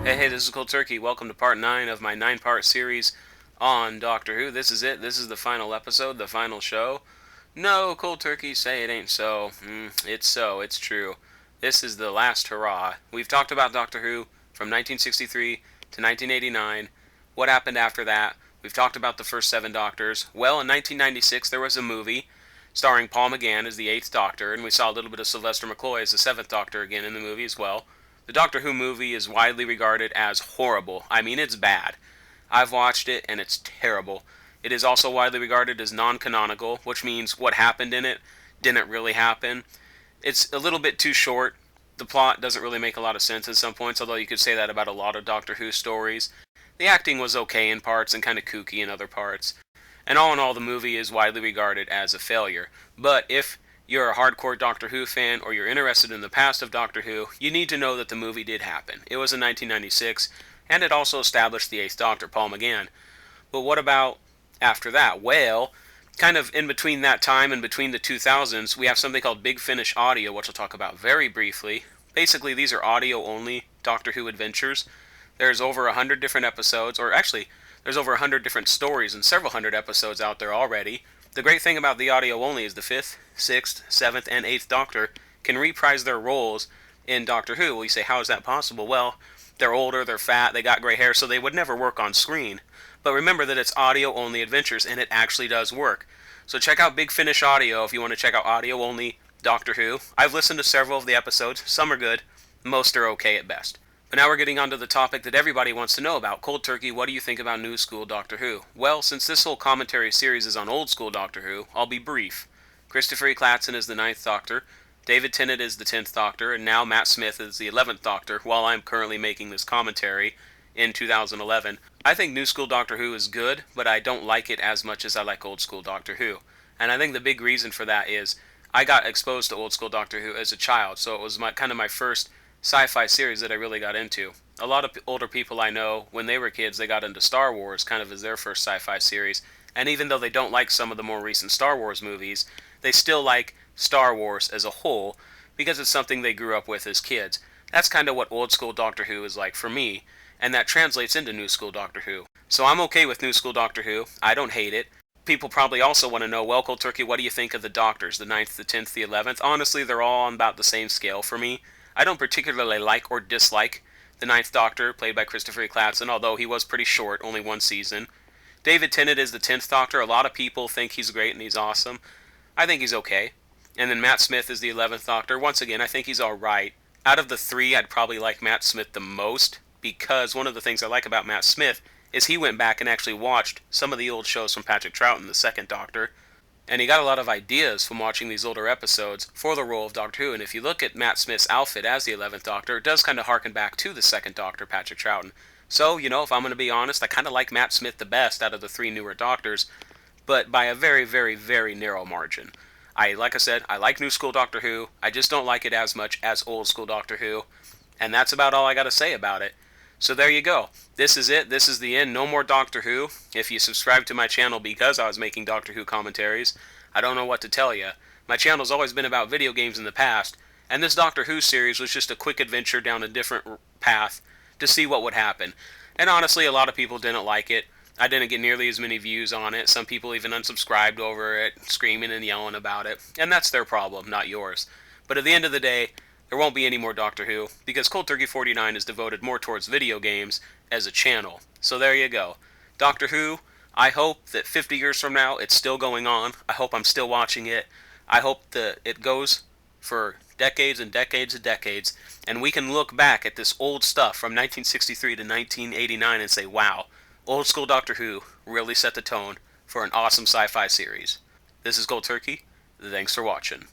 Hey, this is Cold Turkey. Welcome to part 9 of my 9-part series on Doctor Who. This is it. This is the final episode, the final show. No, Cold Turkey, say it ain't so. It's so. It's true. This is the last hurrah. We've talked about Doctor Who from 1963 to 1989. What happened after that? We've talked about the first 7 Doctors. Well, in 1996 there was a movie starring Paul McGann as the 8th Doctor, and we saw a little bit of Sylvester McCoy as the 7th Doctor again in the movie as well. The Doctor Who movie is widely regarded as horrible. I mean, it's bad. I've watched it, and it's terrible. It is also widely regarded as non-canonical, which means what happened in it didn't really happen. It's a little bit too short. The plot doesn't really make a lot of sense at some points, although you could say that about a lot of Doctor Who stories. The acting was okay in parts and kind of kooky in other parts. And all in all, the movie is widely regarded as a failure. But if you're a hardcore Doctor Who fan or you're interested in the past of Doctor Who, you need to know that the movie did happen. It was in 1996, and it also established the 8th Doctor, Paul McGann. But what about after that? Well, kind of in between that time and between the 2000s, we have something called Big Finish Audio, which I'll talk about very briefly. Basically, these are audio-only Doctor Who adventures. There's over 100 different episodes, or actually, there's over 100 different stories and several hundred episodes out there already. The great thing about the audio only is the 5th, 6th, 7th, and 8th Doctor can reprise their roles in Doctor Who. Well, you say, how is that possible? Well, they're older, they're fat, they got gray hair, so they would never work on screen. But remember that it's audio only adventures, and it actually does work. So check out Big Finish Audio if you want to check out audio only Doctor Who. I've listened to several of the episodes. Some are good, most are okay at best. But now we're getting on to the topic that everybody wants to know about. Cold Turkey, what do you think about New School Doctor Who? Well, since this whole commentary series is on Old School Doctor Who, I'll be brief. Christopher Eccleston is the 9th Doctor, David Tennant is the 10th Doctor, and now Matt Smith is the 11th Doctor, while I'm currently making this commentary in 2011. I think New School Doctor Who is good, but I don't like it as much as I like Old School Doctor Who. And I think the big reason for that is I got exposed to Old School Doctor Who as a child, so it was kind of my first sci-fi series that I really got into. A lot of older people I know, when they were kids, they got into Star Wars kind of as their first sci-fi series. And even though they don't like some of the more recent Star Wars movies, they still like Star Wars as a whole because it's something they grew up with as kids. That's kind of what Old School Doctor Who is like for me, and that translates into New School Doctor Who. So I'm okay with New School Doctor Who. I don't hate it. People probably also want to know, well, Cold Turkey, what do you think of the Doctors, the 9th, the 10th, the 11th? Honestly, they're all on about the same scale for me. I don't particularly like or dislike the 9th Doctor, played by Christopher Eccleston, although he was pretty short, only one season. David Tennant is the 10th Doctor. A lot of people think he's great and he's awesome. I think he's okay. And then Matt Smith is the 11th Doctor. Once again, I think he's alright. Out of the 3, I'd probably like Matt Smith the most, because one of the things I like about Matt Smith is he went back and actually watched some of the old shows from Patrick Troughton, the 2nd Doctor, and he got a lot of ideas from watching these older episodes for the role of Doctor Who. And if you look at Matt Smith's outfit as the 11th Doctor, it does kind of harken back to the 2nd Doctor, Patrick Troughton. So, if I'm going to be honest, I kind of like Matt Smith the best out of the 3 newer Doctors, but by a very, very, very narrow margin. Like I said, I like New School Doctor Who. I just don't like it as much as Old School Doctor Who. And that's about all I got to say about it. So there you go. This is it. This is the end. No more Doctor Who. If you subscribe to my channel because I was making Doctor Who commentaries, I don't know what to tell you. My channel's always been about video games in the past, and this Doctor Who series was just a quick adventure down a different path to see what would happen. And honestly, a lot of people didn't like it. I didn't get nearly as many views on it. Some people even unsubscribed over it, screaming and yelling about it. And that's their problem, not yours. But at the end of the day, there won't be any more Doctor Who, because Cold Turkey 49 is devoted more towards video games as a channel. So there you go. Doctor Who, I hope that 50 years from now it's still going on. I hope I'm still watching it. I hope that it goes for decades and decades and decades, and we can look back at this old stuff from 1963 to 1989 and say, wow, Old School Doctor Who really set the tone for an awesome sci-fi series. This is Cold Turkey. Thanks for watching.